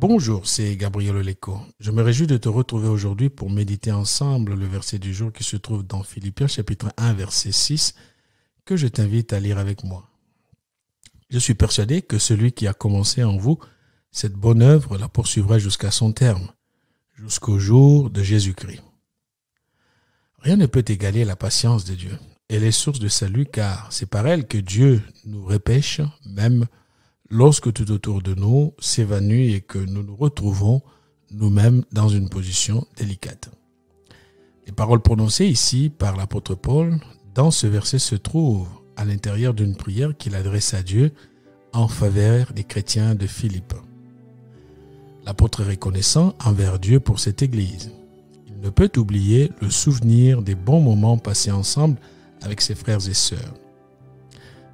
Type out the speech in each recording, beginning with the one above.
Bonjour, c'est Gabriel Oleko. Je me réjouis de te retrouver aujourd'hui pour méditer ensemble le verset du jour qui se trouve dans Philippiens chapitre 1 verset 6 que je t'invite à lire avec moi. Je suis persuadé que celui qui a commencé en vous cette bonne œuvre la poursuivra jusqu'à son terme, jusqu'au jour de Jésus-Christ. Rien ne peut égaler la patience de Dieu. Elle est source de salut car c'est par elle que Dieu nous repêche, même lorsque tout autour de nous s'évanouit et que nous nous retrouvons nous-mêmes dans une position délicate. Les paroles prononcées ici par l'apôtre Paul dans ce verset se trouvent à l'intérieur d'une prière qu'il adresse à Dieu en faveur des chrétiens de Philippe. L'apôtre est reconnaissant envers Dieu pour cette église. Il ne peut oublier le souvenir des bons moments passés ensemble avec ses frères et sœurs.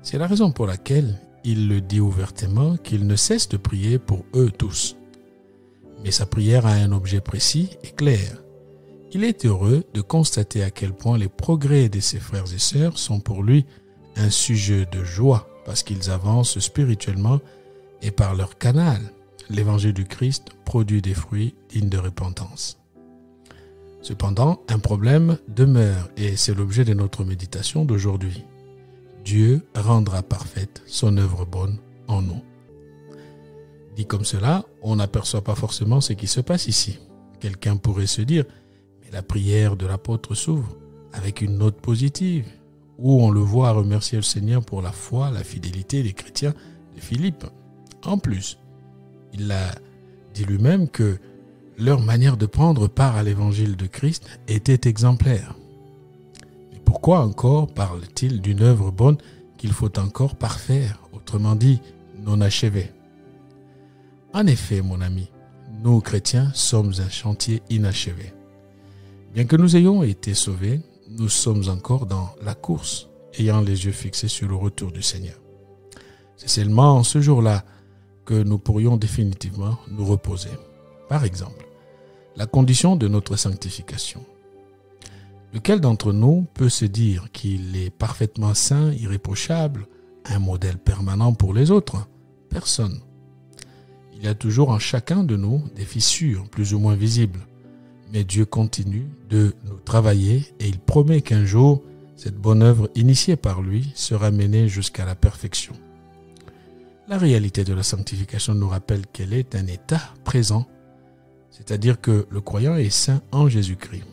C'est la raison pour laquelle il le dit ouvertement qu'il ne cesse de prier pour eux tous. Mais sa prière a un objet précis et clair. Il est heureux de constater à quel point les progrès de ses frères et sœurs sont pour lui un sujet de joie parce qu'ils avancent spirituellement et par leur canal, l'évangile du Christ produit des fruits dignes de repentance. Cependant, un problème demeure et c'est l'objet de notre méditation d'aujourd'hui. Dieu rendra parfaite son œuvre bonne en nous. Dit comme cela, on n'aperçoit pas forcément ce qui se passe ici. Quelqu'un pourrait se dire, mais la prière de l'apôtre s'ouvre avec une note positive, où on le voit remercier le Seigneur pour la foi, la fidélité des chrétiens de Philippe. En plus, il a dit lui-même que leur manière de prendre part à l'évangile de Christ était exemplaire. Pourquoi encore parle-t-il d'une œuvre bonne qu'il faut encore parfaire, autrement dit, non achevée? En effet, mon ami, nous chrétiens sommes un chantier inachevé. Bien que nous ayons été sauvés, nous sommes encore dans la course, ayant les yeux fixés sur le retour du Seigneur. C'est seulement en ce jour-là que nous pourrions définitivement nous reposer. Par exemple, la condition de notre sanctification. Lequel d'entre nous peut se dire qu'il est parfaitement saint, irréprochable, un modèle permanent pour les autres? Personne. Il y a toujours en chacun de nous des fissures plus ou moins visibles. Mais Dieu continue de nous travailler et il promet qu'un jour, cette bonne œuvre initiée par lui sera menée jusqu'à la perfection. La réalité de la sanctification nous rappelle qu'elle est un état présent, c'est-à-dire que le croyant est saint en Jésus-Christ.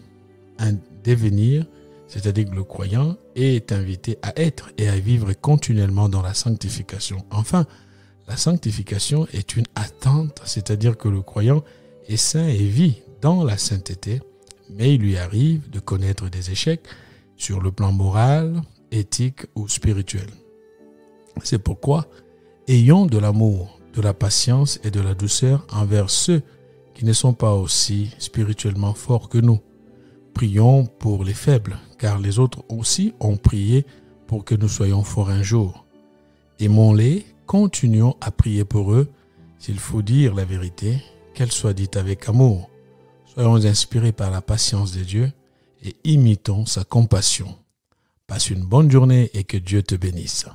Un devenir, c'est-à-dire que le croyant est invité à être et à vivre continuellement dans la sanctification. Enfin, la sanctification est une attente, c'est-à-dire que le croyant est saint et vit dans la sainteté, mais il lui arrive de connaître des échecs sur le plan moral, éthique ou spirituel. C'est pourquoi, ayons de l'amour, de la patience et de la douceur envers ceux qui ne sont pas aussi spirituellement forts que nous. Prions pour les faibles, car les autres aussi ont prié pour que nous soyons forts un jour. Aimons-les, continuons à prier pour eux. S'il faut dire la vérité, qu'elle soit dite avec amour. Soyons inspirés par la patience de Dieu et imitons sa compassion. Passe une bonne journée et que Dieu te bénisse.